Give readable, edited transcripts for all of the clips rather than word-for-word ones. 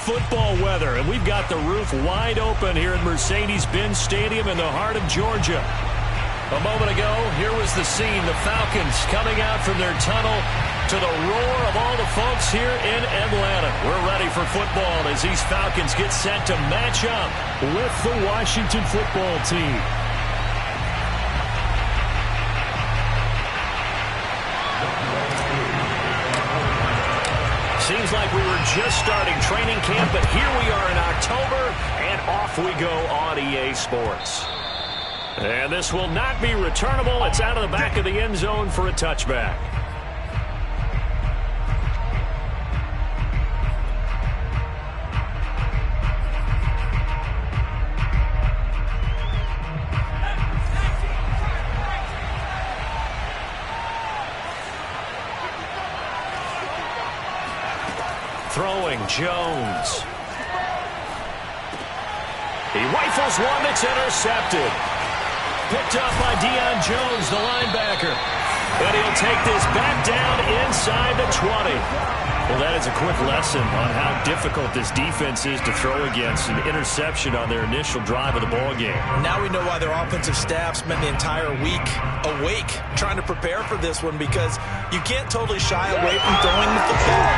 football weather, and we've got the roof wide open here at Mercedes-Benz Stadium in the heart of Georgia. A moment ago, here was the scene. The Falcons coming out from their tunnel to the roar of all the folks here in Atlanta. We're ready for football as these Falcons get set to match up with the Washington football team. Seems like we were just starting training camp, but here we are in October, and off we go on EA Sports. And this will not be returnable. It's out of the back of the end zone for a touchback. Throwing Jones. He rifles one that's intercepted. Picked up by Deion Jones, the linebacker. And he'll take this back down inside the 20. Well, that is a quick lesson on how difficult this defense is to throw against. An interception on their initial drive of the ballgame. Now we know why their offensive staff spent the entire week awake trying to prepare for this one, because you can't totally shy away from throwing the football.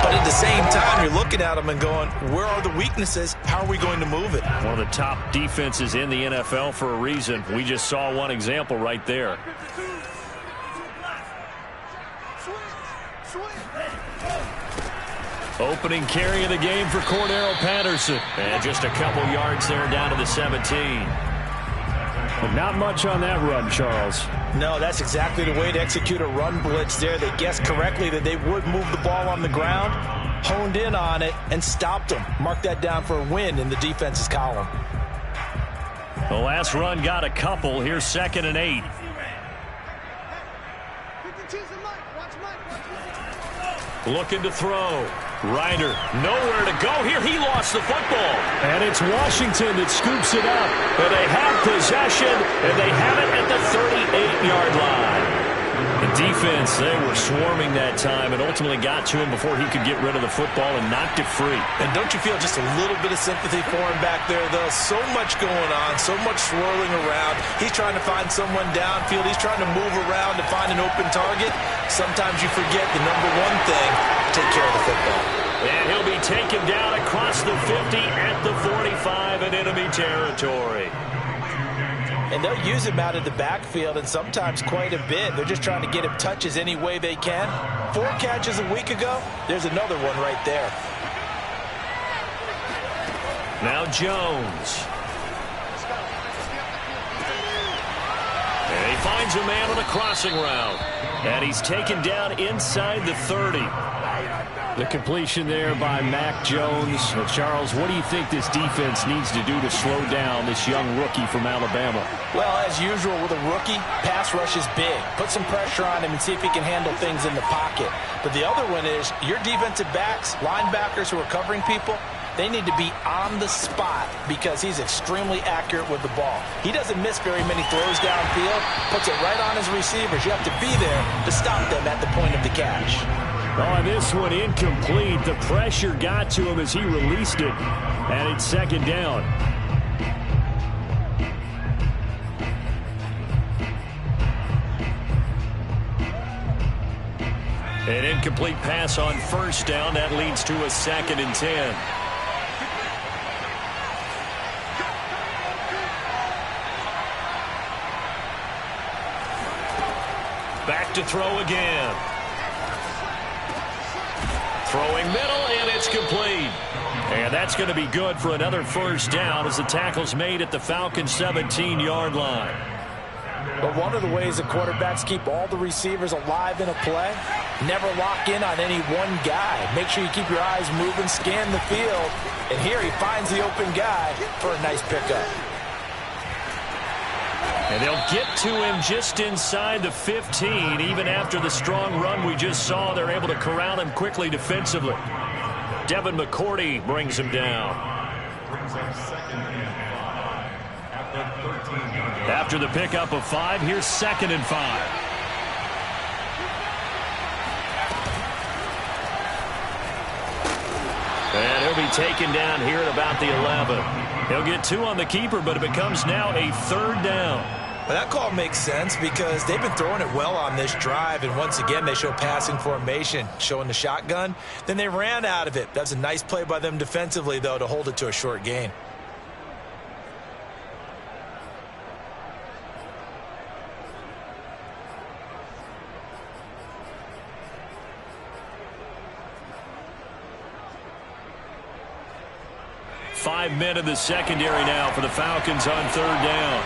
But at the same time, you're looking at them and going, where are the weaknesses? How are we going to move it? One of the top defenses in the NFL for a reason. We just saw one example right there. Opening carry of the game for Cordero Patterson. And just a couple yards there down to the 17. But not much on that run, Charles. No, that's exactly the way to execute a run blitz there. They guessed correctly that they would move the ball on the ground, honed in on it, and stopped them. Mark that down for a win in the defense's column. The last run got a couple. Here's 2nd and 8. Looking to throw. Ryder, nowhere to go here. He lost the football. And it's Washington that scoops it up. But they have possession, and they have it at the 38-yard line. The defense, they were swarming that time and ultimately got to him before he could get rid of the football and knocked it free. And don't you feel just a little bit of sympathy for him back there, though? So much going on, so much swirling around. He's trying to find someone downfield. He's trying to move around to find an open target. Sometimes you forget the number one thing, take care of the football. And he'll be taken down across the 50 at the 45 in enemy territory. And they'll use him out of the backfield, and sometimes quite a bit. They're just trying to get him touches any way they can. 4 catches a week ago. There's another one right there. Now Jones. And he finds a man on a crossing route. And he's taken down inside the 30. The completion there by Mac Jones. Charles, what do you think this defense needs to do to slow down this young rookie from Alabama? Well, as usual with a rookie, pass rush is big. Put some pressure on him and see if he can handle things in the pocket. But the other one is your defensive backs, linebackers who are covering people, they need to be on the spot because he's extremely accurate with the ball. He doesn't miss very many throws downfield, puts it right on his receivers. You have to be there to stop them at the point of the catch. Oh, this one incomplete. The pressure got to him as he released it, and it's 2nd down. An incomplete pass on 1st down. That leads to a 2nd and 10. Back to throw again. Throwing middle, and it's complete. And that's going to be good for another 1st down as the tackle's made at the Falcons' 17-yard line. But one of the ways the quarterbacks keep all the receivers alive in a play, never lock in on any one guy. Make sure you keep your eyes moving, scan the field. And here he finds the open guy for a nice pickup. And they'll get to him just inside the 15. Even after the strong run we just saw, they're able to corral him quickly defensively. Devin McCourty brings him down. After the pickup of 5, here's 2nd and 5. And he'll be taken down here at about the 11. He'll get 2 on the keeper, but it becomes now a 3rd down. Well, that call makes sense because they've been throwing it well on this drive, and once again they show passing formation, showing the shotgun. Then they ran out of it. That's a nice play by them defensively, though, to hold it to a short gain. Five men in the secondary now for the Falcons on 3rd down.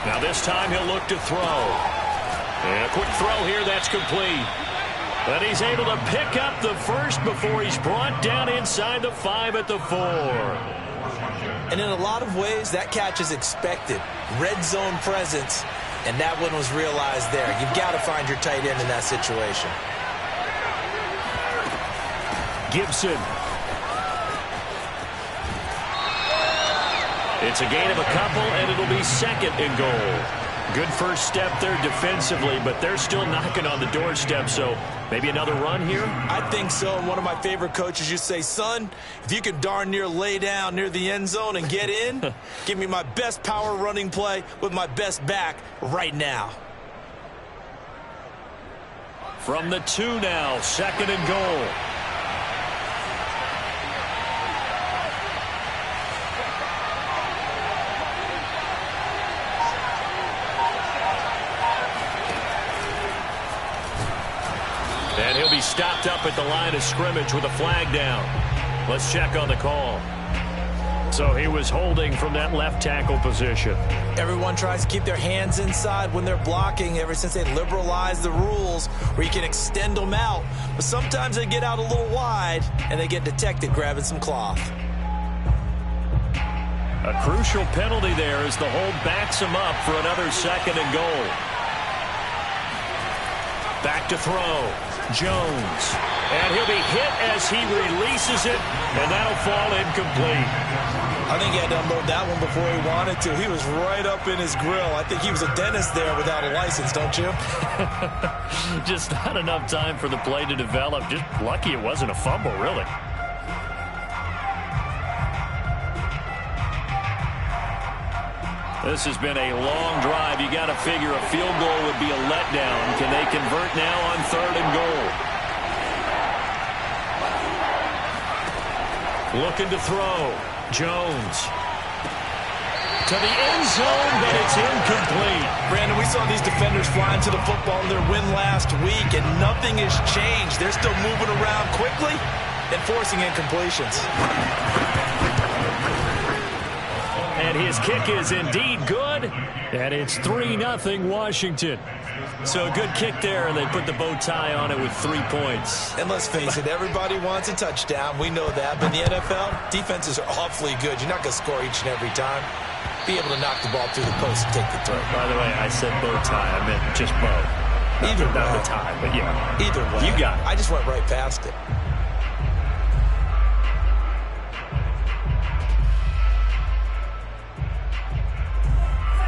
Now this time he'll look to throw. And a quick throw here, that's complete. But he's able to pick up the first before he's brought down inside the 5 at the 4. And in a lot of ways, that catch is expected. Red zone presence, and that one was realized there. You've got to find your tight end in that situation. Gibson. It's a gain of a couple, and it'll be 2nd and goal. Good first step there defensively, but they're still knocking on the doorstep, so maybe another run here? I think so. And one of my favorite coaches used to say, son, if you can darn near lay down near the end zone and get in, give me my best power running play with my best back right now. From the 2 now, 2nd and goal. And he'll be stopped up at the line of scrimmage with a flag down. Let's check on the call. So he was holding from that left tackle position. Everyone tries to keep their hands inside when they're blocking ever since they liberalized the rules where you can extend them out. But sometimes they get out a little wide and they get detected grabbing some cloth. A crucial penalty there as the hold backs him up for another 2nd and goal. Back to throw. Jones. And he'll be hit as he releases it, and that'll fall incomplete. I think he had to unload that one before he wanted to. He was right up in his grill. I think he was a dentist there without a license, don't you? Just not enough time for the play to develop. Just lucky it wasn't a fumble, really. This has been a long drive. You got to figure a field goal would be a letdown. Can they convert now on 3rd and goal? Looking to throw. Jones. To the end zone, but it's incomplete. Brandon, we saw these defenders flying to the football in their win last week, and nothing has changed. They're still moving around quickly and forcing incompletions. And his kick is indeed good, and it's 3-0 Washington. So a good kick there, and they put the bow tie on it with 3 points. And let's face it, everybody wants a touchdown. We know that. But in the NFL, defenses are awfully good. You're not going to score each and every time. Be able to knock the ball through the post and take the throw. By the way, I said bow tie. I meant just bow. Either way. Not the tie, but yeah. Either way. You got it. I just went right past it.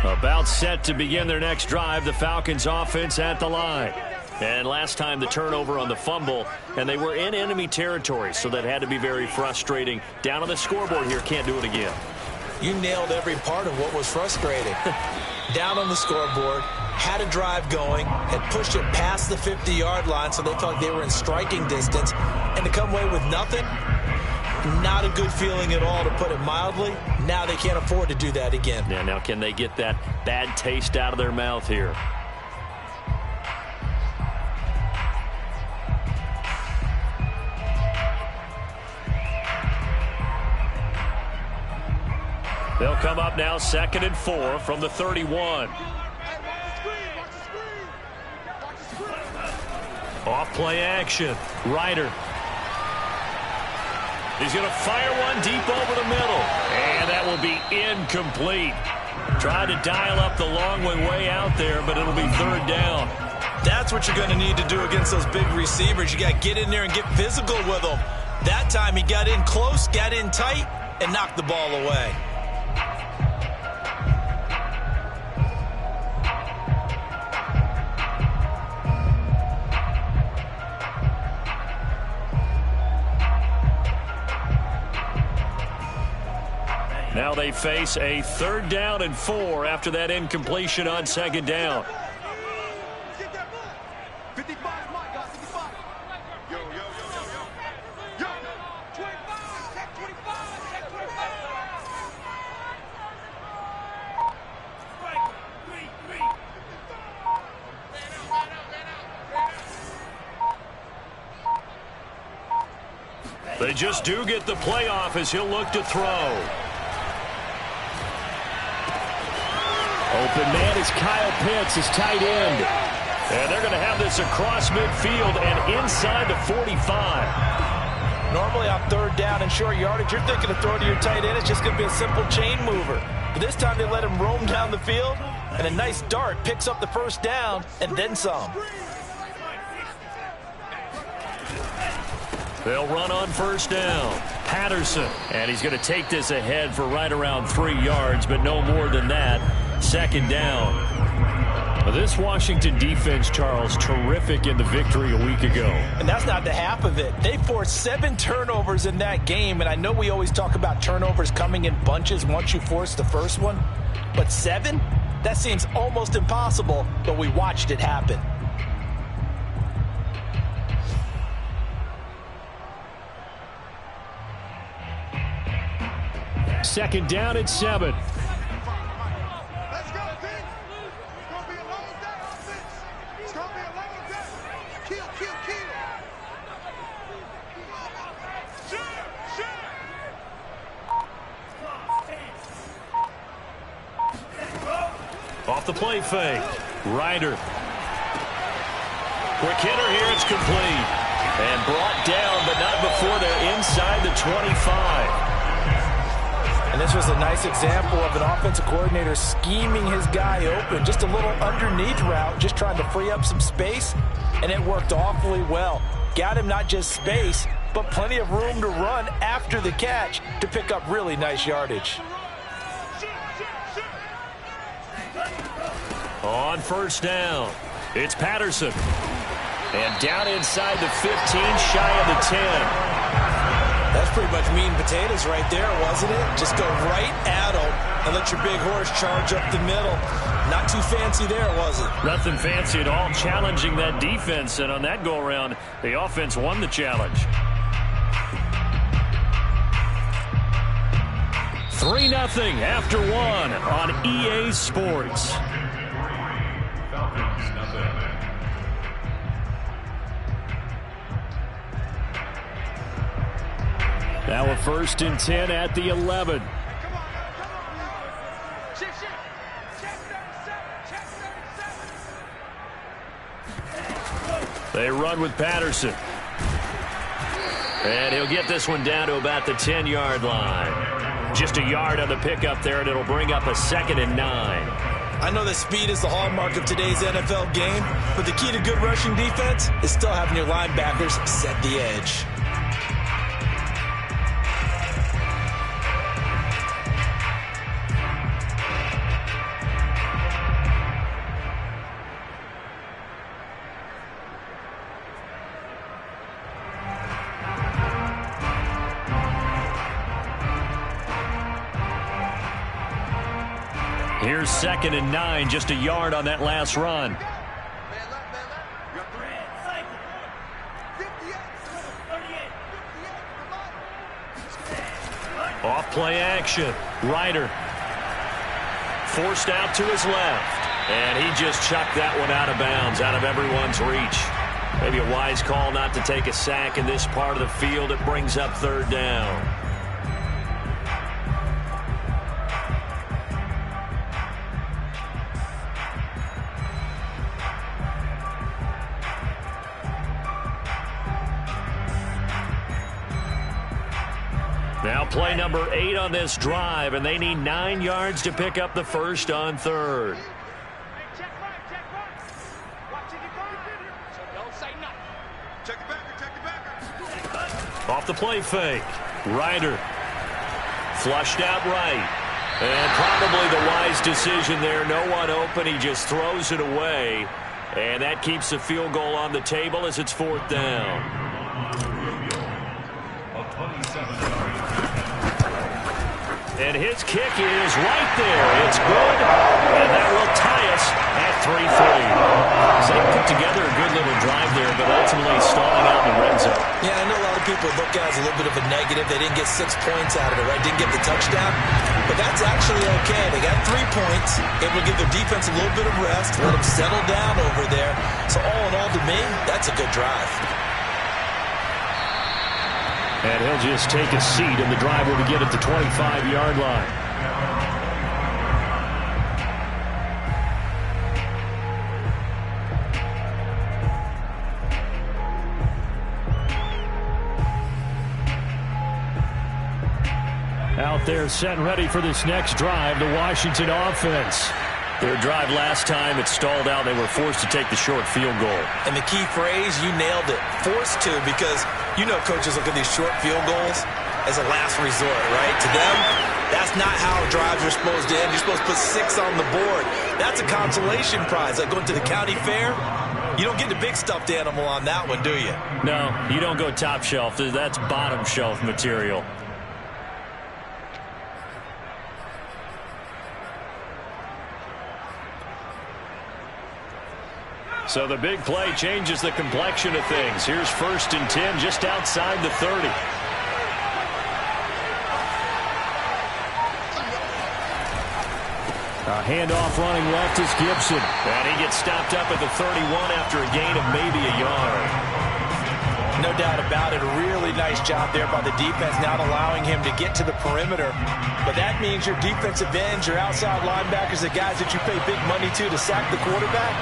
About set to begin their next drive, the Falcons offense at the line. And last time the turnover on the fumble, and they were in enemy territory, so that had to be very frustrating. Down on the scoreboard here, can't do it again. You nailed every part of what was frustrating. Down on the scoreboard, had a drive going, had pushed it past the 50-yard line, so they felt like they were in striking distance, and to come away with nothing, not a good feeling at all, to put it mildly. Now they can't afford to do that again. Yeah, now can they get that bad taste out of their mouth here? They'll come up now 2nd and 4 from the 31. Off play action. Ryder. He's going to fire one deep over the middle. And that will be incomplete. Tried to dial up the long way out there, but it'll be 3rd down. That's what you're going to need to do against those big receivers. You got to get in there and get physical with them. That time he got in close, got in tight, and knocked the ball away. Now they face a 3rd down and 4 after that incompletion on 2nd down. They just do get the playoff as he'll look to throw. Open man is Kyle Pitts, his tight end. And they're going to have this across midfield and inside the 45. Normally on 3rd down and short yardage, you're thinking of throwing to your tight end. It's just going to be a simple chain mover. But this time they let him roam down the field, and a nice dart picks up the 1st down and then some. They'll run on 1st down. Patterson. And he's going to take this ahead for right around 3 yards, but no more than that. 2nd down. This Washington defense, Charles, terrific in the victory a week ago. And that's not the half of it. They forced 7 turnovers in that game, and I know we always talk about turnovers coming in bunches once you force the first one. But 7? That seems almost impossible, but we watched it happen. Second down at 7. Let's go, Vince. It's going to be a long day, offense. It's going to be a long day. Kill. Off the play fake. Ryder. Quick hitter here. It's complete. And brought down, but not before they're inside the 25. And this was a nice example of an offensive coordinator scheming his guy open. Just a little underneath route, just trying to free up some space, and it worked awfully well. Got him not just space, but plenty of room to run after the catch to pick up really nice yardage. On 1st down, it's Patterson. And down inside the 15, shy of the 10. That's pretty much meat and potatoes right there, wasn't it? Just go right at them and let your big horse charge up the middle. Not too fancy there, was it? Nothing fancy at all, challenging that defense. And on that go-around, the offense won the challenge. 3-0 after 1 on EA Sports. Now a 1st and 10 at the 11. They run with Patterson. And he'll get this one down to about the 10-yard line. Just a yard on the pickup there, and it'll bring up a 2nd and 9. I know that speed is the hallmark of today's NFL game, but the key to good rushing defense is still having your linebackers set the edge. Here's 2nd and 9, just a yard on that last run. Off play action. Ryder forced out to his left. And he just chucked that one out of bounds, out of everyone's reach. Maybe a wise call not to take a sack in this part of the field. It brings up 3rd down. Now play number 8 on this drive, and they need 9 yards to pick up the 1st on 3rd. Off the play fake. Ryder flushed out right. And probably the wise decision there. No one open. He just throws it away. And that keeps the field goal on the table as it's 4th down. And his kick is right there. It's good, and that will tie us at 3-3. So they put together a good little drive there, but ultimately stalling out in the red zone. Yeah, I know a lot of people look at it as a little bit of a negative. They didn't get 6 points out of it, right? Didn't get the touchdown. But that's actually okay. They got 3 points. Able to give their defense a little bit of rest, let them settle down over there. So all in all, to me, that's a good drive. And he'll just take a seat, and the drive will begin at the 25-yard line. Out there set and ready for this next drive, the Washington offense. Their drive last time, it stalled out. They were forced to take the short field goal. And the key phrase, you nailed it, forced to, because you know coaches look at these short field goals as a last resort, right? To them, that's not how drives are supposed to end. You're supposed to put 6 on the board. That's a consolation prize, like going to the county fair. You don't get the big stuffed animal on that one, do you? No, you don't go top shelf. That's bottom shelf material. So the big play changes the complexion of things. Here's 1st and 10 just outside the 30. A handoff running left is Gibson. And he gets stopped up at the 31 after a gain of maybe a yard. No doubt about it. A really nice job there by the defense, not allowing him to get to the perimeter. But that means your defensive ends, your outside linebackers, the guys that you pay big money to sack the quarterback,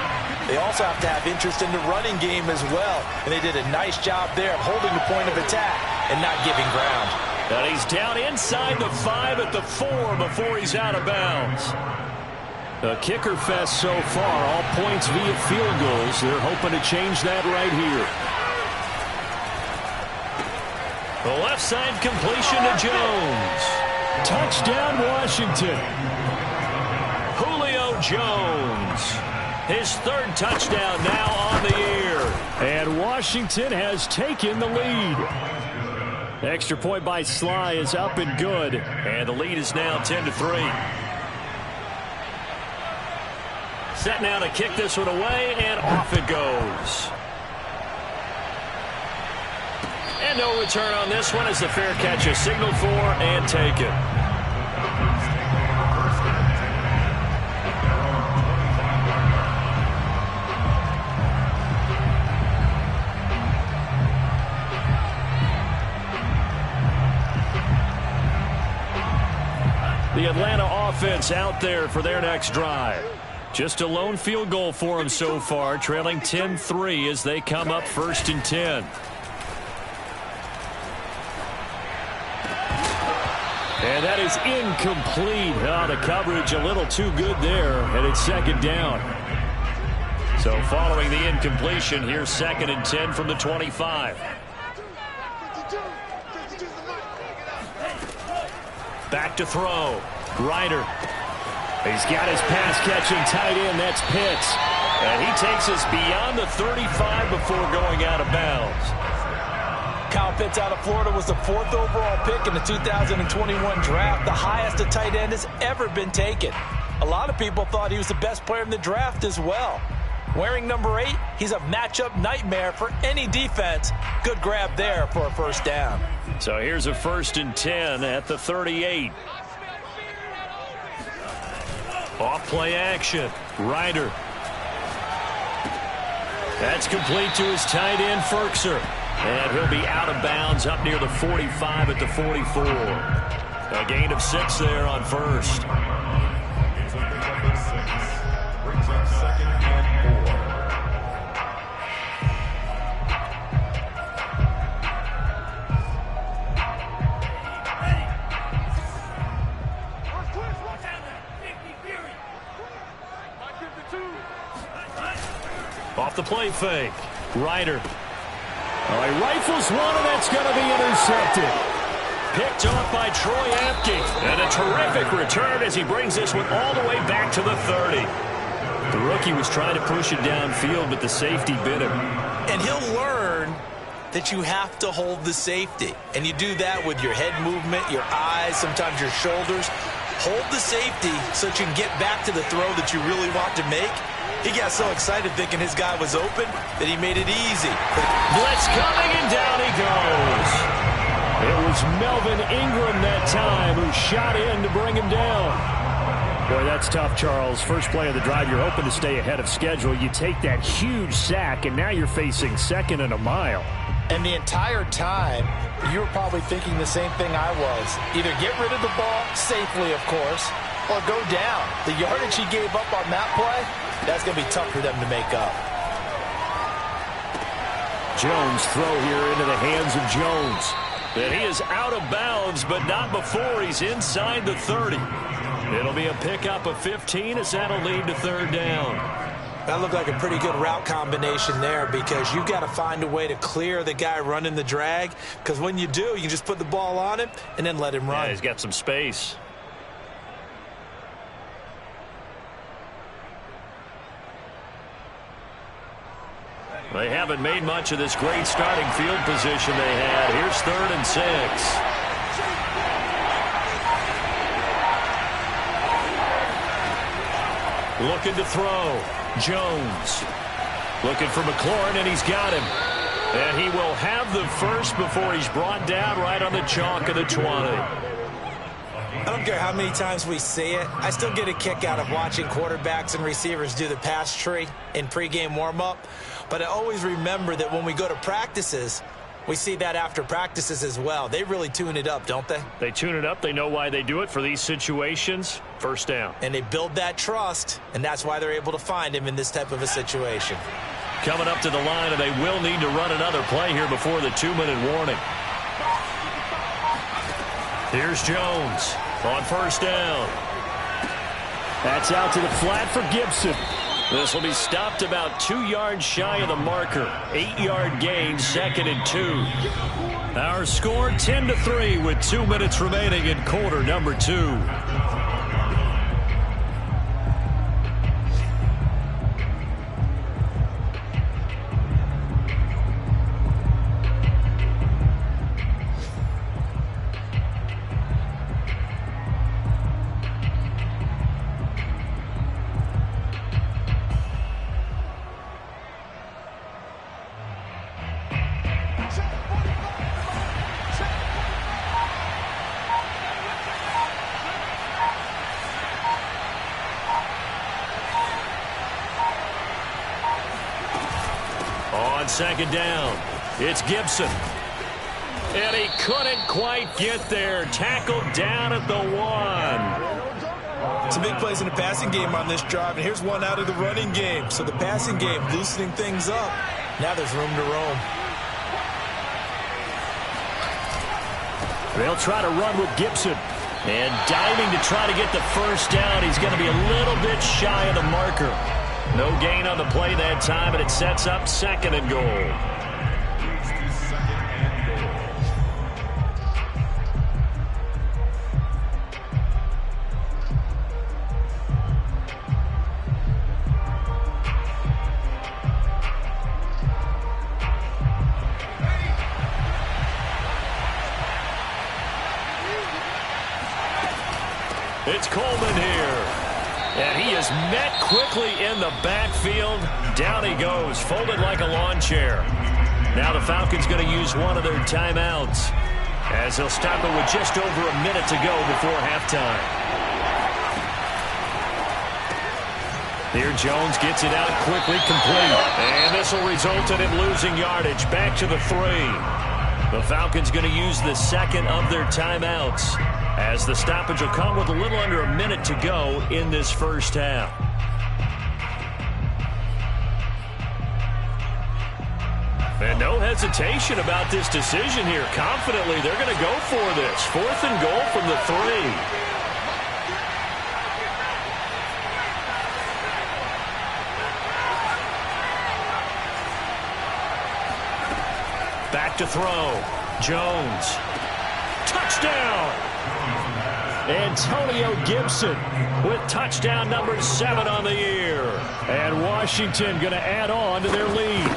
they also have to have interest in the running game as well. And they did a nice job there of holding the point of attack and not giving ground. And he's down inside the 5 at the 4 before he's out of bounds. A kicker fest so far, all points via field goals. They're hoping to change that right here. The left side completion to Jones. Touchdown, Washington. Julio Jones. His 3rd touchdown now on the year. And Washington has taken the lead. Extra point by Sly is up and good. And the lead is now 10-3. Set now to kick this one away, and off it goes. And no return on this one as the fair catch is signaled for and taken. The Atlanta offense out there for their next drive. Just a lone field goal for them so far, trailing 10-3 as they come up 1st and 10. And that is incomplete. Oh, the coverage a little too good there, and it's 2nd down. So following the incompletion, here's 2nd and 10 from the 25. Back to throw. Ryder. He's got his pass-catching tight end. That's Pitts. And he takes us beyond the 35 before going out of bounds. Kyle Pitts out of Florida was the 4th overall pick in the 2021 draft, the highest a tight end has ever been taken. A lot of people thought he was the best player in the draft as well. Wearing number 8, he's a matchup nightmare for any defense. Good grab there for a 1st down. So here's a 1st and 10 at the 38. Off play action. Ryder. That's complete to his tight end, Firkser. And he'll be out of bounds up near the 45 at the 44. A gain of 6 there on 1st. Off the play fake. Ryder. Oh, he rifles one, and that's going to be intercepted. Picked off by Troy Apke. And a terrific return as he brings this one all the way back to the 30. The rookie was trying to push it downfield, but the safety bit him. And he'll learn that you have to hold the safety. And you do that with your head movement, your eyes, sometimes your shoulders. Hold the safety so that you can get back to the throw that you really want to make. He got so excited thinking his guy was open that he made it easy. Blitz coming, and down he goes. It was Melvin Ingram that time who shot in to bring him down. Boy, that's tough, Charles. First play of the drive, you're hoping to stay ahead of schedule. You take that huge sack, and now you're facing second and a mile. And the entire time, you were probably thinking the same thing I was. Either get rid of the ball, safely of course, or go down. The yardage he gave up on that play, that's going to be tough for them to make up. Jones throw here into the hands of Jones. And he is out of bounds, but not before he's inside the 30. It'll be a pickup of 15 as that'll lead to third down. That looked like a pretty good route combination there because you've got to find a way to clear the guy running the drag, because when you do, you can just put the ball on him and then let him run. Yeah, he's got some space. They haven't made much of this great starting field position they had. Here's 3rd and 6. Looking to throw. Jones. Looking for McLaurin, and he's got him. And he will have the first before he's brought down right on the chalk of the 20. I don't care how many times we see it. I still get a kick out of watching quarterbacks and receivers do the pass tree in pregame warm-up. But I always remember that when we go to practices, we see that after practices as well. They really tune it up, don't they? They tune it up. They know why they do it for these situations. First down. And they build that trust, and that's why they're able to find him in this type of a situation. Coming up to the line, and they will need to run another play here before the 2-minute warning. Here's Jones on first down. That's out to the flat for Gibson. This will be stopped about 2 yards shy of the marker. 8-yard gain, 2nd and 2. Our score 10-3 with 2 minutes remaining in quarter number 2. Second down. It's Gibson. And he couldn't quite get there. Tackled down at the 1. Some big plays in the passing game on this drive, and here's one out of the running game. So the passing game loosening things up. Now there's room to roam. They'll try to run with Gibson. And diving to try to get the first down. He's going to be a little bit shy of the marker. No gain on the play that time, and it sets up 2nd and goal. It's Coleman here. And he is met quickly in the backfield. Down he goes, folded like a lawn chair. Now the Falcons going to use one of their timeouts as they'll stop it with just over a minute to go before halftime. Here Jones gets it out quickly, complete. And this will result in him losing yardage back to the 3. The Falcons going to use the second of their timeouts, as the stoppage will come with a little under a minute to go in this first half. And no hesitation about this decision here. Confidently, they're going to go for this. 4th and goal from the 3. Back to throw. Jones. Touchdown! Antonio Gibson with touchdown number 7 on the year. And Washington going to add on to their lead.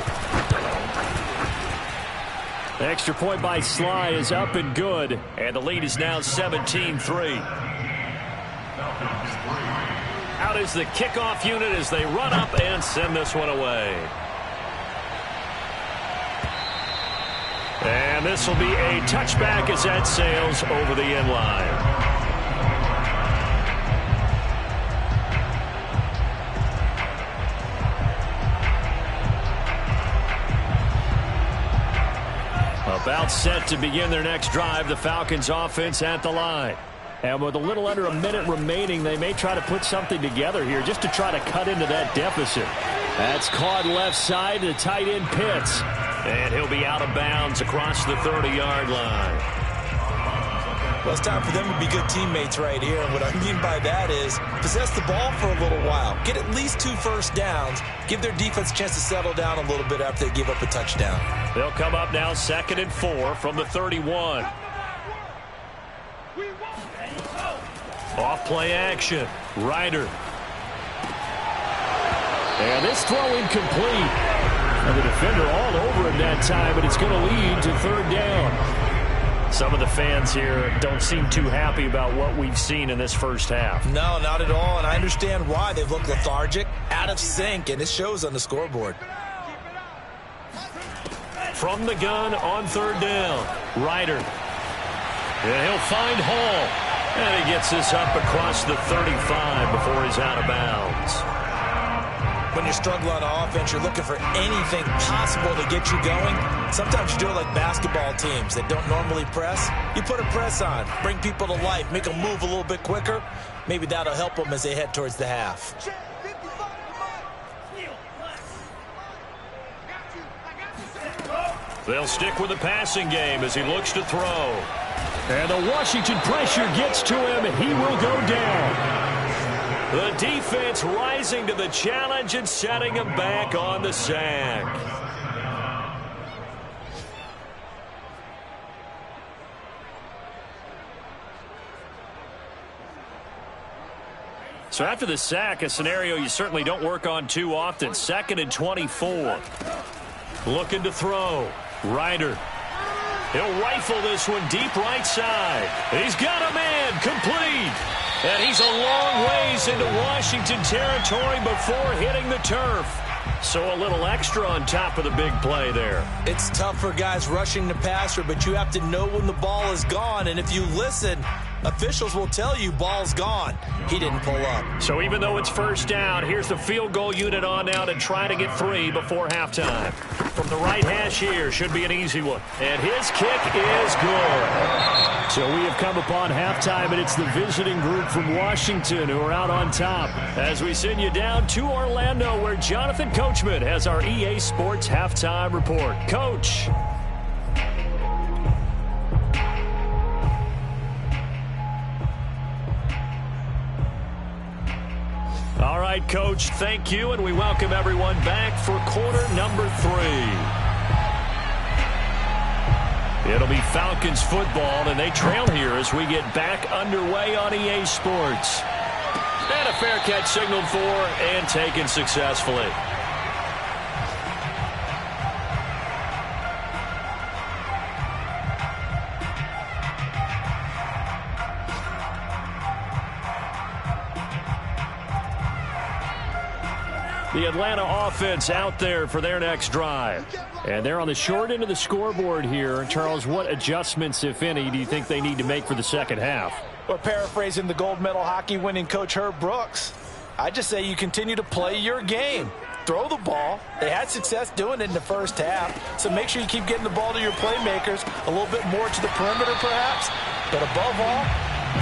The extra point by Sly is up and good, and the lead is now 17-3. Out is the kickoff unit as they run up and send this one away. And this will be a touchback as that sails over the end line. About set to begin their next drive, the Falcons offense at the line. And with a little under a minute remaining, they may try to put something together here just to try to cut into that deficit. That's caught left side to tight end Pitts. And he'll be out of bounds across the 30-yard line. Well, it's time for them to be good teammates right here. And what I mean by that is possess the ball for a little while. Get at least 2 first downs. Give their defense a chance to settle down a little bit after they give up a touchdown. They'll come up now 2nd and 4 from the 31. Off play action. Ryder. And this throw incomplete. And the defender all over him that time, but it's going to lead to 3rd down. Some of the fans here don't seem too happy about what we've seen in this first half. No, not at all, and I understand why. They've looked lethargic, out of sync, and it shows on the scoreboard. From the gun on 3rd down, Ryder. And he'll find Hall. And he gets this up across the 35 before he's out of bounds. When you're struggling on offense, you're looking for anything possible to get you going. Sometimes you do it like basketball teams that don't normally press. You put a press on, bring people to life, make them move a little bit quicker. Maybe that'll help them as they head towards the half. They'll stick with the passing game as he looks to throw. And the Washington pressure gets to him, and he will go down. The defense rising to the challenge and setting him back on the sack. So after the sack, a scenario you certainly don't work on too often. 2nd and 24. Looking to throw. Ryder. He'll rifle this one deep right side. He's got a man complete. And he's a long ways into Washington territory before hitting the turf. So a little extra on top of the big play there. It's tough for guys rushing the passer, but you have to know when the ball is gone. And if you listen, officials will tell you ball's gone. He didn't pull up. So even though it's 1st down, here's the field goal unit on now to try to get 3 before halftime. From the right hash here, should be an easy one. And his kick is good. So we have come upon halftime, and it's the visiting group from Washington who are out on top. As we send you down to Orlando, where Jonathan Coachman has our EA Sports halftime report. Coach. All right, Coach, thank you, and we welcome everyone back for quarter number 3. It'll be Falcons football, and they trail here as we get back underway on EA Sports. And a fair catch signaled for and taken successfully. The Atlanta offense out there for their next drive. And they're on the short end of the scoreboard here. Charles, what adjustments, if any, do you think they need to make for the second half? Well, paraphrasing the gold medal hockey winning coach Herb Brooks, I just say you continue to play your game. Throw the ball. They had success doing it in the first half. So make sure you keep getting the ball to your playmakers, a little bit more to the perimeter perhaps. But above all,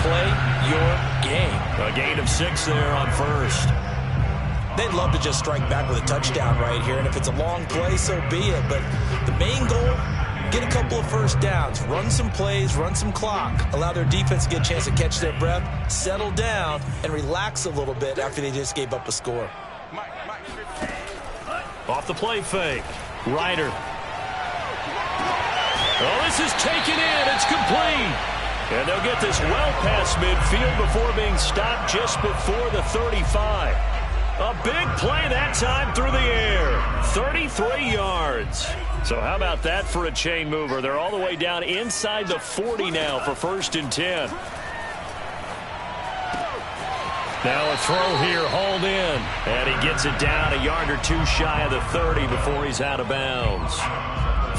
play your game. A gain of 6 there on first. They'd love to just strike back with a touchdown right here, and if it's a long play, so be it. But the main goal, get a couple of first downs, run some plays, run some clock, allow their defense to get a chance to catch their breath, settle down, and relax a little bit after they just gave up a score. Off the play fake, Ryder. Oh, this is taken in. It's complete. And they'll get this well past midfield before being stopped just before the 35. A big play that time through the air. 33 yards. So how about that for a chain mover? They're all the way down inside the 40 now for 1st and 10. Now a throw here, hauled in. And he gets it down a yard or two shy of the 30 before he's out of bounds.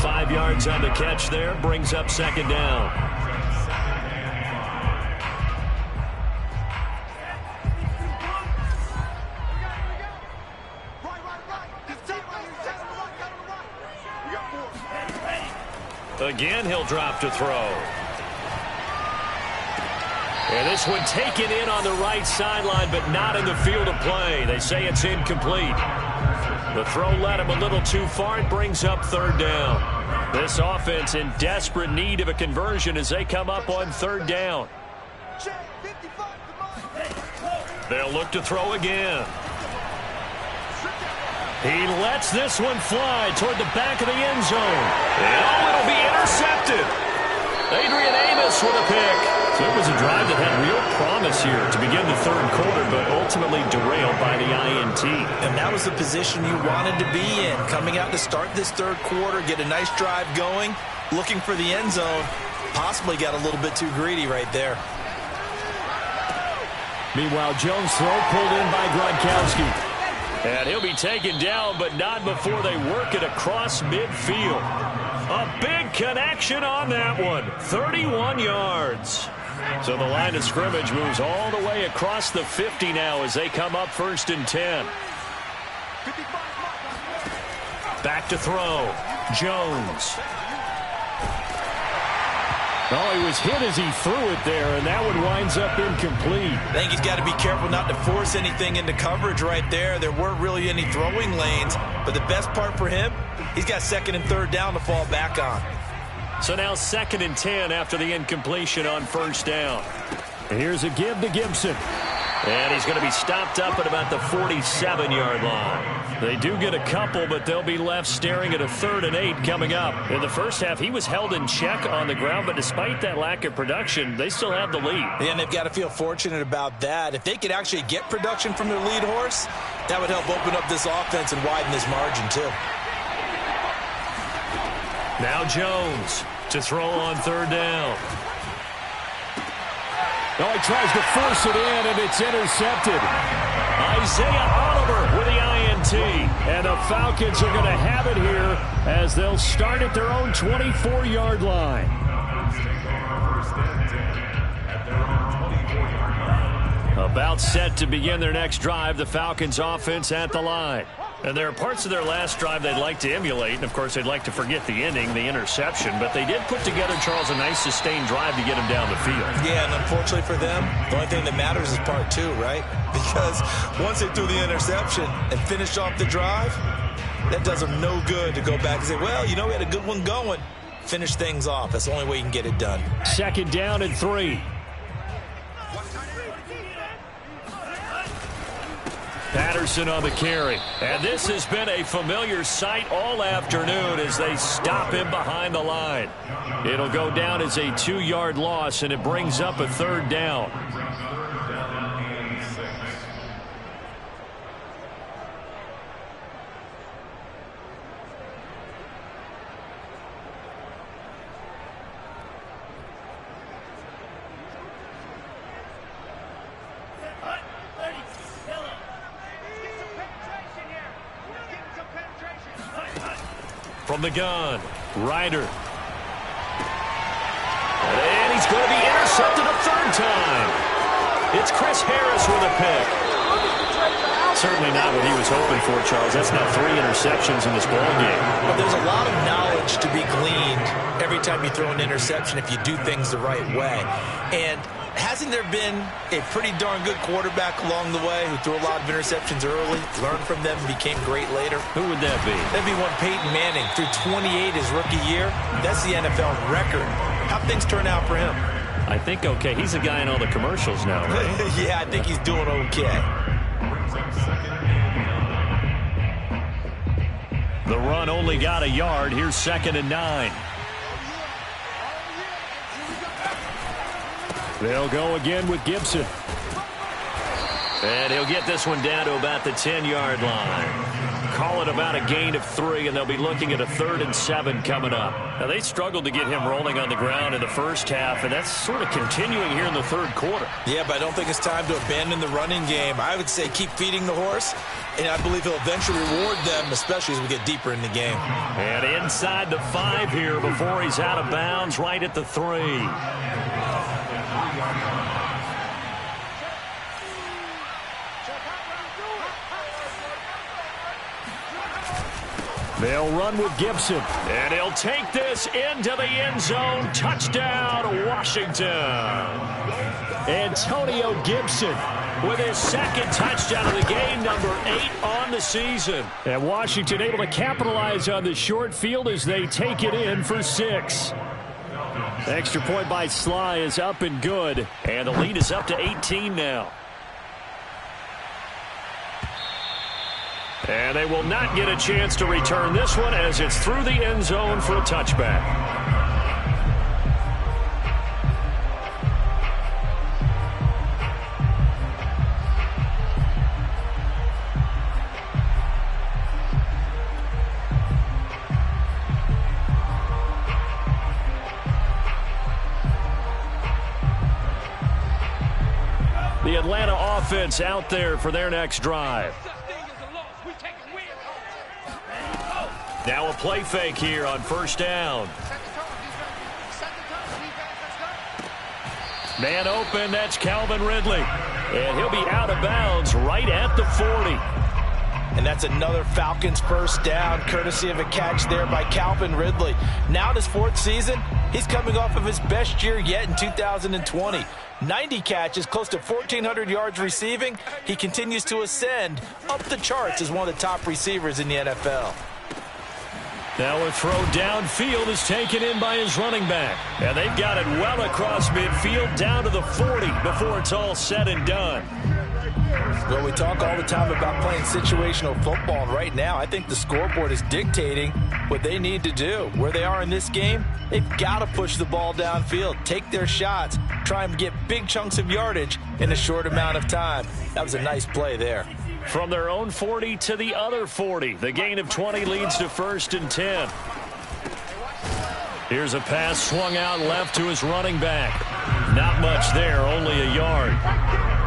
5 yards on the catch there, brings up 2nd down. Again, he'll drop to throw. And this one taken in on the right sideline, but not in the field of play. They say it's incomplete. The throw led him a little too far. It brings up 3rd down. This offense in desperate need of a conversion as they come up on 3rd down. They'll look to throw again. He lets this one fly toward the back of the end zone. And it'll be intercepted. Adrian Amos with a pick. So it was a drive that had real promise here to begin the 3rd quarter, but ultimately derailed by the INT. And that was the position you wanted to be in. Coming out to start this 3rd quarter, get a nice drive going, looking for the end zone. Possibly got a little bit too greedy right there. Meanwhile, Jones' throw pulled in by Gronkowski. And he'll be taken down, but not before they work it across midfield. A big connection on that one. 31 yards. So the line of scrimmage moves all the way across the 50 now as they come up 1st and 10. Back to throw. Jones. Oh, he was hit as he threw it there, and that one winds up incomplete. I think he's got to be careful not to force anything into coverage right there. There weren't really any throwing lanes, but the best part for him, he's got 2nd and 3rd down to fall back on. So now 2nd and 10 after the incompletion on 1st down. And here's a give to Gibson. And he's going to be stopped up at about the 47-yard line. They do get a couple, but they'll be left staring at a 3rd and 8 coming up. In the first half, he was held in check on the ground, but despite that lack of production, they still have the lead. And they've got to feel fortunate about that. If they could actually get production from their lead horse, that would help open up this offense and widen this margin too. Now Jones to throw on 3rd down. Oh, he tries to force it in, and it's intercepted. Isaiah Oliver with the INT. And the Falcons are going to have it here as they'll start at their own 24-yard line. About set to begin their next drive, the Falcons offense at the line. And there are parts of their last drive they'd like to emulate. And, of course, they'd like to forget the ending, the interception. But they did put together, Charles, a nice sustained drive to get them down the field. Yeah, and unfortunately for them, the only thing that matters is part 2, right? Because once they threw the interception and finished off the drive, that does them no good to go back and say, well, you know, we had a good one going. Finish things off. That's the only way you can get it done. 2nd down and 3. Patterson on the carry. And this has been a familiar sight all afternoon as they stop him behind the line. It'll go down as a 2-yard loss, and it brings up a 3rd down. From the gun, Ryder. And he's going to be intercepted a 3rd time. It's Chris Harris with a pick. Certainly not what he was hoping for, Charles. That's now 3 interceptions in this ballgame. Well, there's a lot of knowledge to be gleaned every time you throw an interception if you do things the right way. And hasn't there been a pretty darn good quarterback along the way who threw a lot of interceptions early, learned from them, and became great later? Who would that be? That'd be one Peyton Manning. Threw 28 his rookie year. That's the NFL record. How things turn out for him? I think okay. He's a guy in all the commercials now, right? Yeah, I think he's doing okay. The run only got a yard. Here's 2nd and 9. They'll go again with Gibson. And he'll get this one down to about the 10-yard line. Call it about a gain of 3, and they'll be looking at a 3rd and 7 coming up. Now, they struggled to get him rolling on the ground in the first half, and that's sort of continuing here in the third quarter. Yeah, but I don't think it's time to abandon the running game. I would say keep feeding the horse, and I believe he'll eventually reward them, especially as we get deeper in the game. And inside the 5 here before he's out of bounds, right at the 3. They'll run with Gibson, and he'll take this into the end zone. Touchdown, Washington. Antonio Gibson with his 2nd touchdown of the game, number 8 on the season. And Washington able to capitalize on the short field as they take it in for 6. Extra point by Sly is up and good, and the lead is up to 18 now. And they will not get a chance to return this one as it's through the end zone for a touchback. The Atlanta offense out there for their next drive. Now a play fake here on 1st down. Man open, that's Calvin Ridley. And he'll be out of bounds right at the 40. And that's another Falcons 1st down, courtesy of a catch there by Calvin Ridley. Now in his 4th season, he's coming off of his best year yet in 2020. 90 catches, close to 1,400 yards receiving. He continues to ascend up the charts as one of the top receivers in the NFL. Now a throw downfield is taken in by his running back. And they've got it well across midfield down to the 40 before it's all said and done. Well, we talk all the time about playing situational football, and right now I think the scoreboard is dictating what they need to do. Where they are in this game, they've got to push the ball downfield, take their shots, try and get big chunks of yardage in a short amount of time. That was a nice play there. From their own 40 to the other 40. The gain of 20 leads to 1st and 10. Here's a pass swung out left to his running back. Not much there, only a yard.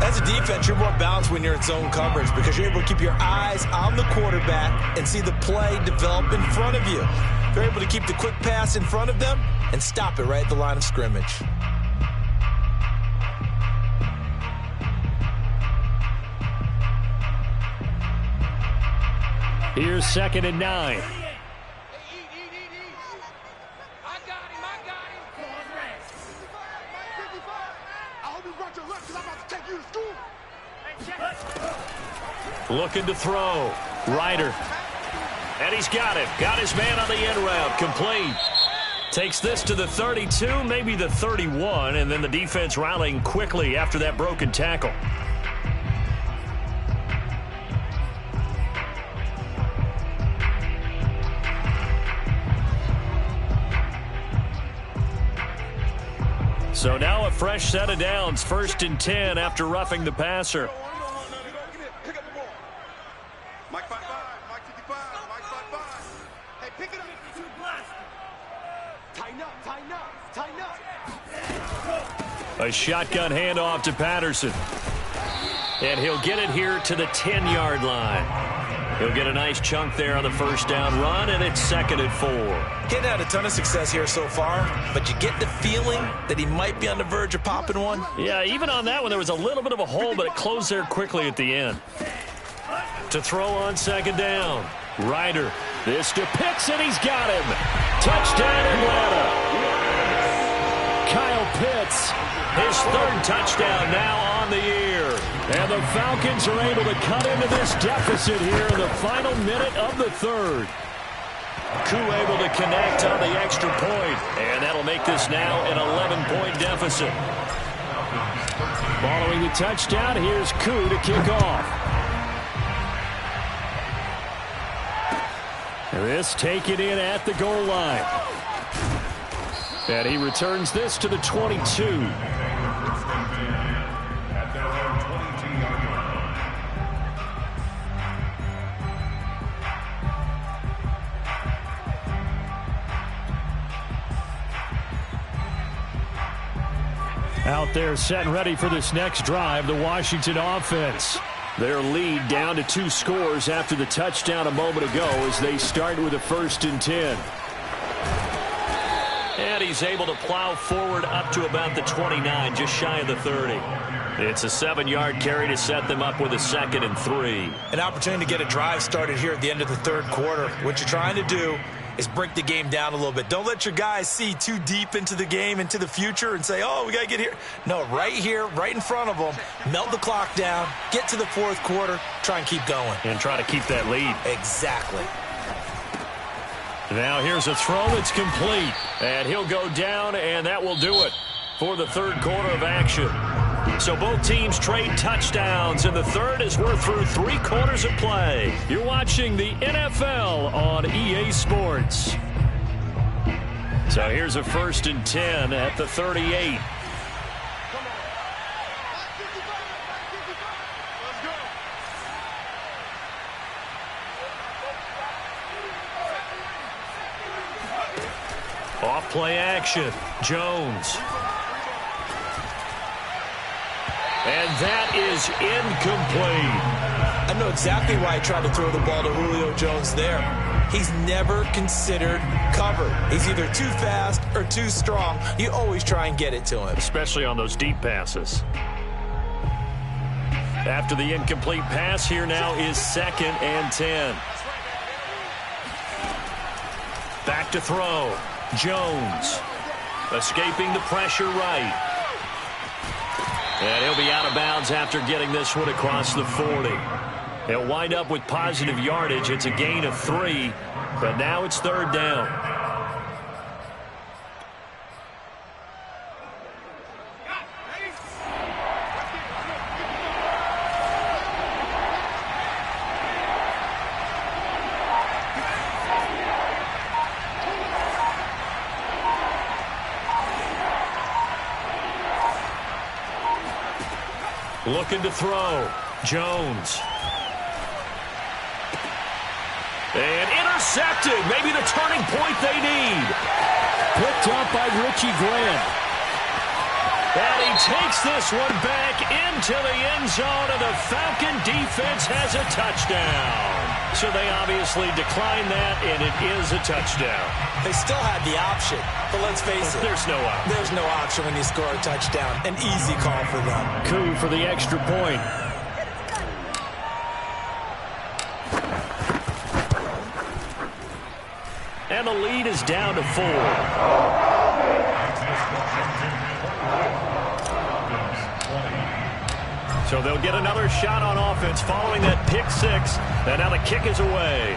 As a defense, you're more balanced when you're in zone coverage because you're able to keep your eyes on the quarterback and see the play develop in front of you. They're able to keep the quick pass in front of them and stop it right at the line of scrimmage. Here's 2nd and 9. Looking to throw. Ryder. And he's got it. Got his man on the end route. Complete. Takes this to the 32, maybe the 31, and then the defense rallying quickly after that broken tackle. So now a fresh set of downs, 1st and 10 after roughing the passer. Pick up the ball. Mike 5-5, Mike 55, Mike 5-5. Hey, pick it up. Tighten up, tighten up, tighten up. A shotgun handoff to Patterson. And he'll get it here to the 10-yard line. He'll get a nice chunk there on the 1st down run, and it's 2nd and 4. He's had a ton of success here so far, but you get the feeling that he might be on the verge of popping one. Yeah, even on that one, there was a little bit of a hole, but it closed there quickly at the end. To throw on 2nd down. Ryder. This to Pitts, and he's got him. Touchdown, Atlanta. Kyle Pitts, his 3rd touchdown now on the year. And the Falcons are able to cut into this deficit here in the final minute of the 3rd. Koo able to connect on the extra point, and that'll make this now an 11-point deficit. Following the touchdown, here's Koo to kick off. This taken in at the goal line. And he returns this to the 22. Out there set and ready for this next drive, the Washington offense. Their lead down to 2 scores after the touchdown a moment ago as they start with a 1st and 10. And he's able to plow forward up to about the 29, just shy of the 30. It's a 7-yard carry to set them up with a 2nd and 3. An opportunity to get a drive started here at the end of the 3rd quarter. What you're trying to do is break the game down a little bit. Don't let your guys see too deep into the game, into the future, and say, oh, we got to get here. No, right here, right in front of them, melt the clock down, get to the 4th quarter, try and keep going. And try to keep that lead. Exactly. Now here's a throw that's complete. And he'll go down, and that will do it for the 3rd quarter of action. So both teams trade touchdowns, and the 3rd as we're through 3 quarters of play. You're watching the NFL on EA Sports. So here's a 1st and 10 at the 38. Off play action. Jones. And that is incomplete. I know exactly why he tried to throw the ball to Julio Jones there. He's never considered cover. He's either too fast or too strong. You always try and get it to him. Especially on those deep passes. After the incomplete pass, here now is 2nd and 10. Back to throw. Jones. Escaping the pressure right. And he'll be out of bounds after getting this one across the 40. He'll wind up with positive yardage. It's a gain of 3, but now it's 3rd down. Looking to throw. Jones. And intercepted. Maybe the turning point they need. Picked up by Richie Grant. And he takes this one back into the end zone, and the Falcon defense has a touchdown. So they obviously declined that, and it is a touchdown. They still had the option, but let's face it. There's no option. There's no option when you score a touchdown. An easy call for them. Coup for the extra point. And the lead is down to 4. So they'll get another shot on offense following that pick 6. And now the kick is away.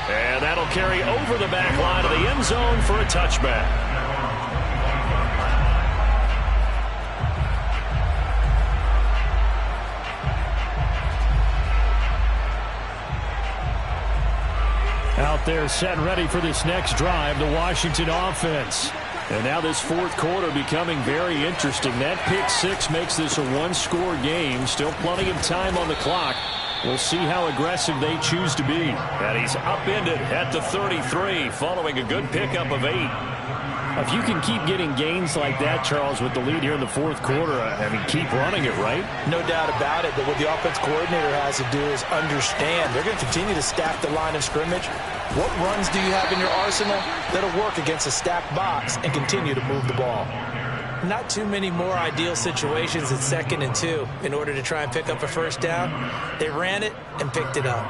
And that'll carry over the back line of the end zone for a touchback. Out there set and ready for this next drive, the Washington offense. And now this 4th quarter becoming very interesting. That pick 6 makes this a 1-score game. Still plenty of time on the clock. We'll see how aggressive they choose to be. And he's upended at the 33 following a good pickup of 8. If you can keep getting gains like that, Charles, with the lead here in the 4th quarter, I mean, keep running it, right? No doubt about it, but what the offense coordinator has to do is understand they're going to continue to stack the line of scrimmage. What runs do you have in your arsenal that'll work against a stacked box and continue to move the ball? Not too many more ideal situations at 2nd and 2 in order to try and pick up a 1st down. They ran it and picked it up.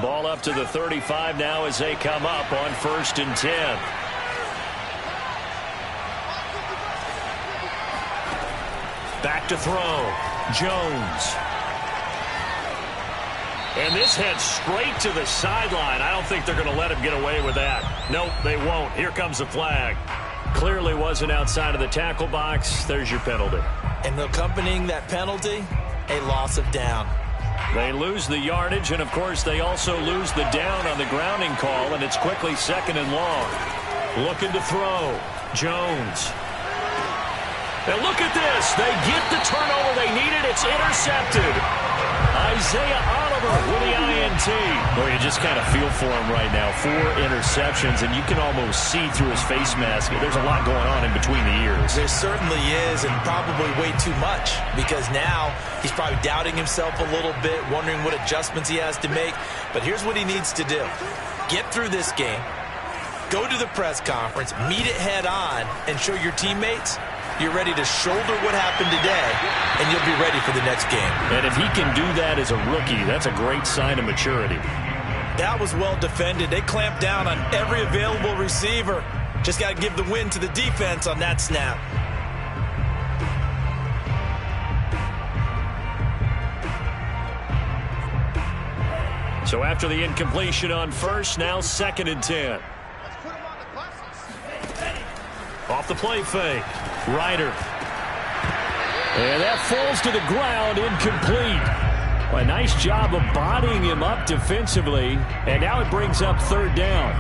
Ball up to the 35 now as they come up on 1st and 10. Back to throw. Jones. And this heads straight to the sideline. I don't think they're going to let him get away with that. Nope, they won't. Here comes the flag. Clearly wasn't outside of the tackle box. There's your penalty. And accompanying that penalty, a loss of down. They lose the yardage, and, of course, they also lose the down on the grounding call, and it's quickly 2nd and long. Looking to throw. Jones. And look at this. They get the turnover they needed. It's intercepted. Isaiah Oliver with the INT. Well, you just kind of feel for him right now. 4 interceptions, and you can almost see through his face mask. There's a lot going on in between the ears. There certainly is, and probably way too much, because now he's probably doubting himself a little bit, wondering what adjustments he has to make. But here's what he needs to do. Get through this game, go to the press conference, meet it head on, and show your teammates you're ready to shoulder what happened today, and you'll be ready for the next game. And if he can do that as a rookie, that's a great sign of maturity. That was well defended. They clamped down on every available receiver. Just got to give the win to the defense on that snap. So after the incompletion on first, now 2nd and 10. Off the play fake. Ryder. And that falls to the ground, incomplete. A nice job of bodying him up defensively. And now it brings up 3rd down.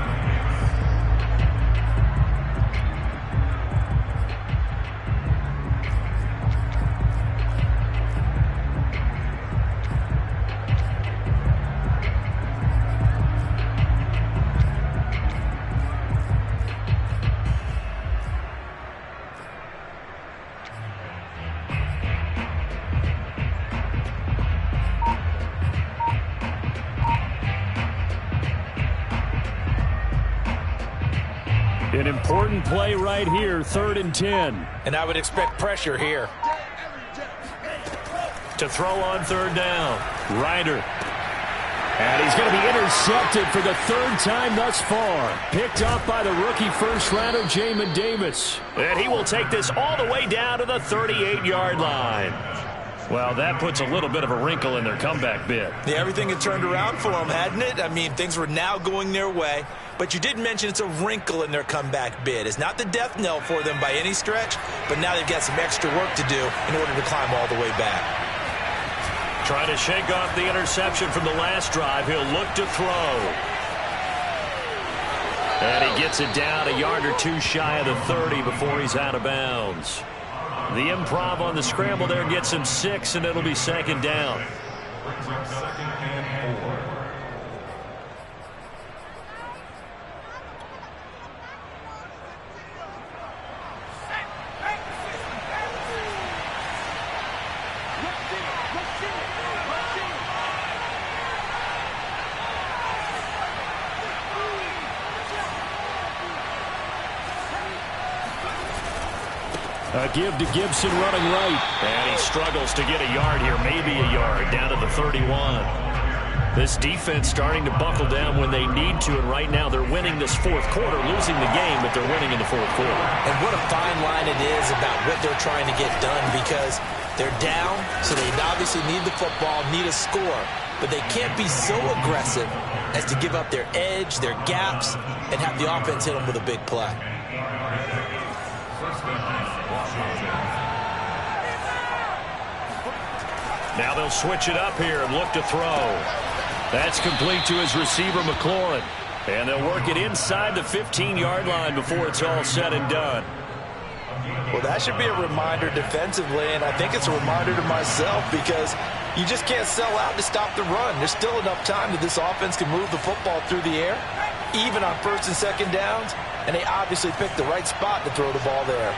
An important play right here, 3rd and 10. And I would expect pressure here. To throw on 3rd down. Ryder. And he's going to be intercepted for the 3rd time thus far. Picked up by the rookie first-rounder, Jamin Davis. And he will take this all the way down to the 38-yard line. Well, that puts a little bit of a wrinkle in their comeback bid. Yeah, everything had turned around for them, hadn't it? I mean, things were now going their way. But you did mention it's a wrinkle in their comeback bid. It's not the death knell for them by any stretch, but now they've got some extra work to do in order to climb all the way back. Trying to shake off the interception from the last drive. He'll look to throw. And he gets it down a yard or two shy of the 30 before he's out of bounds. The improv on the scramble there gets him 6, and it'll be 2nd down. A give to Gibson running right. And he struggles to get a yard here, maybe a yard, down to the 31. This defense starting to buckle down when they need to, and right now they're winning this 4th quarter, losing the game, but they're winning in the 4th quarter. And what a fine line it is about what they're trying to get done, because they're down, so they obviously need the football, need a score, but they can't be so aggressive as to give up their edge, their gaps, and have the offense hit them with a big play. Now they'll switch it up here and look to throw. That's complete to his receiver, McLaurin. And they'll work it inside the 15-yard line before it's all said and done. Well, that should be a reminder defensively, and I think it's a reminder to myself, because you just can't sell out to stop the run. There's still enough time that this offense can move the football through the air, even on 1st and 2nd downs, and they obviously picked the right spot to throw the ball there.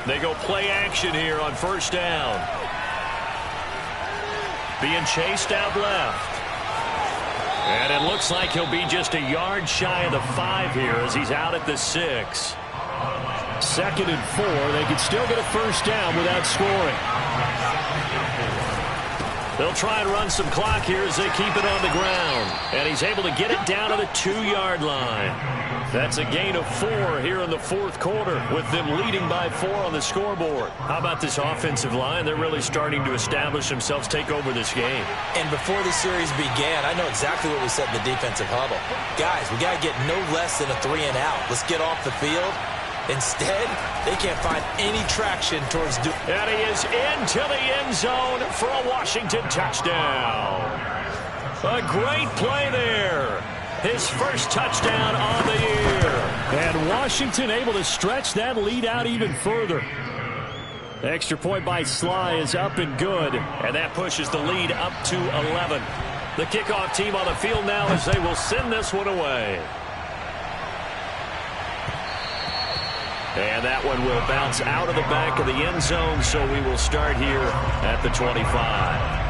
They go play action here on 1st down. Being chased out left. And it looks like he'll be just a yard shy of the 5 here as he's out at the 6. 2nd and 4. They could still get a 1st down without scoring. They'll try and run some clock here as they keep it on the ground. And he's able to get it down to the 2-yard line. That's a gain of 4 here in the 4th quarter, with them leading by 4 on the scoreboard. How about this offensive line? They're really starting to establish themselves, take over this game. And before the series began, I know exactly what we said in the defensive huddle. Guys, we got to get no less than a 3-and-out. Let's get off the field. Instead, they can't find any traction towards doing. And he is into the end zone for a Washington touchdown. A great play there. his first touchdown on the year. And Washington able to stretch that lead out even further. The extra point by Sly is up and good, and that pushes the lead up to 11. The kickoff team on the field now as they will send this one away. And that one will bounce out of the back of the end zone, so we will start here at the 25.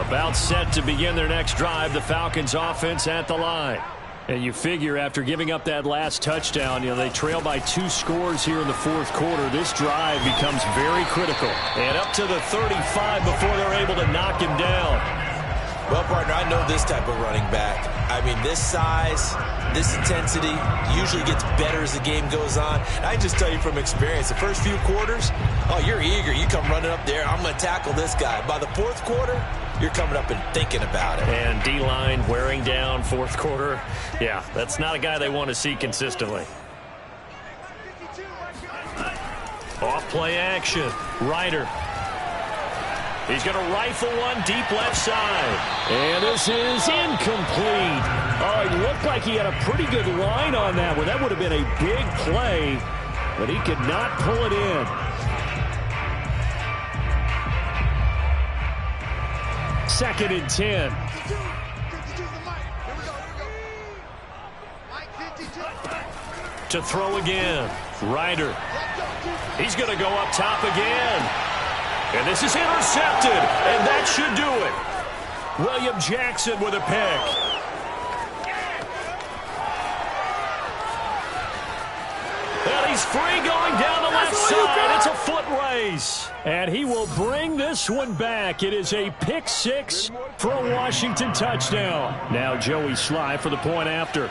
About set to begin their next drive, the Falcons offense at the line. And you figure after giving up that last touchdown, they trail by 2 scores here in the fourth quarter. This drive becomes very critical. And up to the 35 before they're able to knock him down. Well, partner, I know this type of running back. I mean, this size, this intensity usually gets better as the game goes on. And I just tell you from experience, the first few quarters, oh, you're eager. You come running up there, I'm going to tackle this guy. By the fourth quarter, you're coming up and thinking about it. And D-line wearing down fourth quarter. Yeah, that's not a guy they want to see consistently. Off play action. Ryder. He's going to rifle one deep left side. And this is incomplete. Oh, it looked like he had a pretty good line on that one. That would have been a big play, but he could not pull it in. Second and 10. To throw again. Ryder. He's going to go up top again. And this is intercepted. And that should do it. William Jackson with a pick. And he's free going down the left side. It's a foot race. And he will bring this one back. It is a pick six for a Washington touchdown. Now Joey Sly for the point after.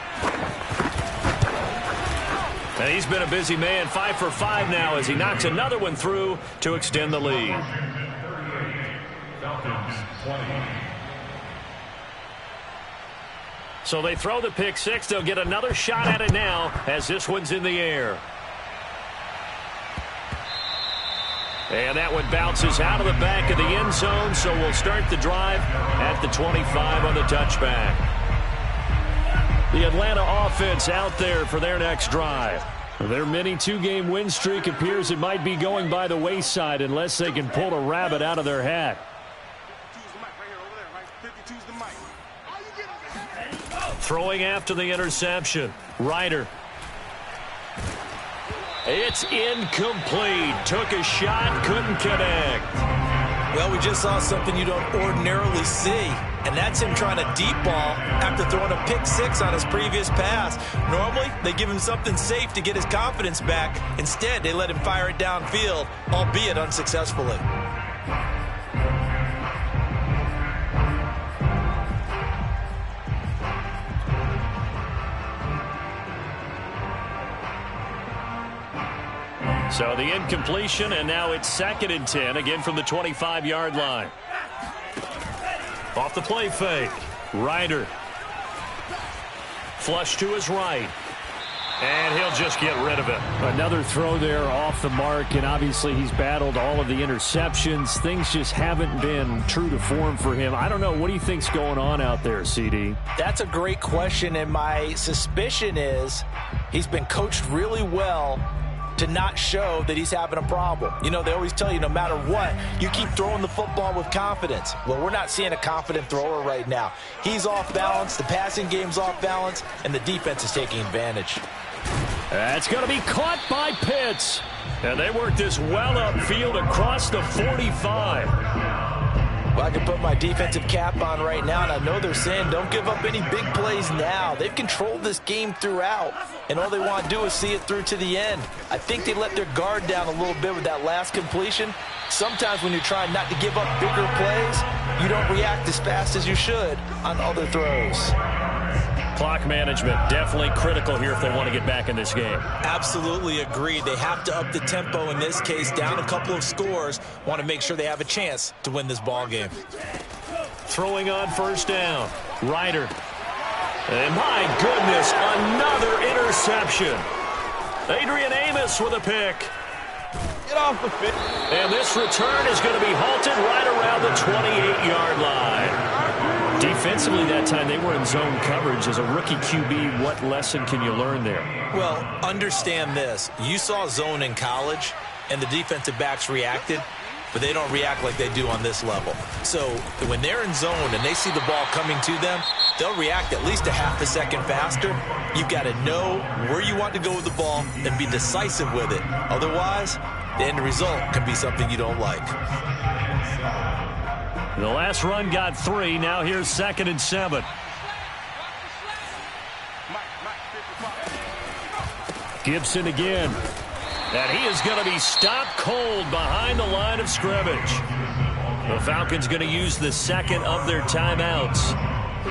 And he's been a busy man, 5 for 5 now as he knocks another one through to extend the lead. So they throw the pick six. They'll get another shot at it now as this one's in the air. And that one bounces out of the back of the end zone, so we'll start the drive at the 25 on the touchback. The Atlanta offense out there for their next drive. Their mini 2-game win streak appears it might be going by the wayside unless they can pull a rabbit out of their hat. Throwing after the interception. Ryder. It's incomplete. Took a shot, couldn't connect. Well, we just saw something you don't ordinarily see, and that's him trying to deep ball after throwing a pick six on his previous pass. Normally, they give him something safe to get his confidence back. Instead, they let him fire it downfield, albeit unsuccessfully. So the incompletion, and now it's 2nd and 10, again from the 25-yard line. Off the play fake. Ryder. Flush to his right. And he'll just get rid of it. Another throw there off the mark, and obviously he's battled all of the interceptions. Things just haven't been true to form for him. I don't know. What do you think's going on out there, CD? That's a great question, and my suspicion is he's been coached really well to not show that he's having a problem. You know, they always tell you no matter what, you keep throwing the football with confidence. Well, we're not seeing a confident thrower right now. He's off balance, the passing game's off balance, and the defense is taking advantage. That's going to be caught by Pitts. And they work this well upfield across the 45. Well, I can put my defensive cap on right now, and I know they're saying don't give up any big plays now. They've controlled this game throughout, and all they want to do is see it through to the end. I think they let their guard down a little bit with that last completion. Sometimes when you're trying not to give up bigger plays, you don't react as fast as you should on other throws. Clock management definitely critical here if they want to get back in this game. Absolutely agreed. They have to up the tempo in this case, down a couple of scores. Want to make sure they have a chance to win this ball game. Throwing on first down. Ryder. And my goodness, another interception. Adrian Amos with a pick. Get off the field. And this return is going to be halted right around the 28-yard line. Defensively that time, they were in zone coverage. As a rookie QB, what lesson can you learn there? Well, understand this. You saw zone in college, and the defensive backs reacted, but they don't react like they do on this level. So when they're in zone and they see the ball coming to them, they'll react at least a half a second faster. You've got to know where you want to go with the ball and be decisive with it. Otherwise, the end result can be something you don't like. The last run got 3. Now here's 2nd and 7. Gibson again. And he is going to be stopped cold behind the line of scrimmage. The Falcons going to use the second of their timeouts,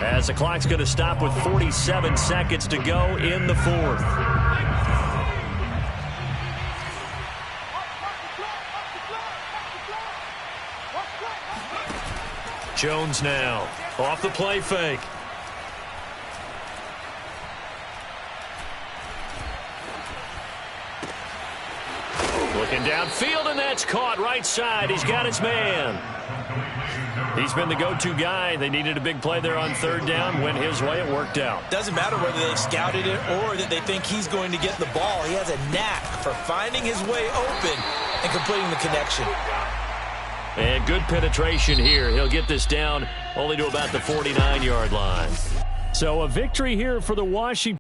as the clock's going to stop with 47 seconds to go in the 4th. Jones now off the play fake. Looking downfield, and that's caught right side. He's got his man. He's been the go-to guy. They needed a big play there on 3rd down. Went his way. It worked out. Doesn't matter whether they scouted it or that they think he's going to get the ball. He has a knack for finding his way open and completing the connection. And good penetration here. He'll get this down only to about the 49-yard line. So a victory here for the Washington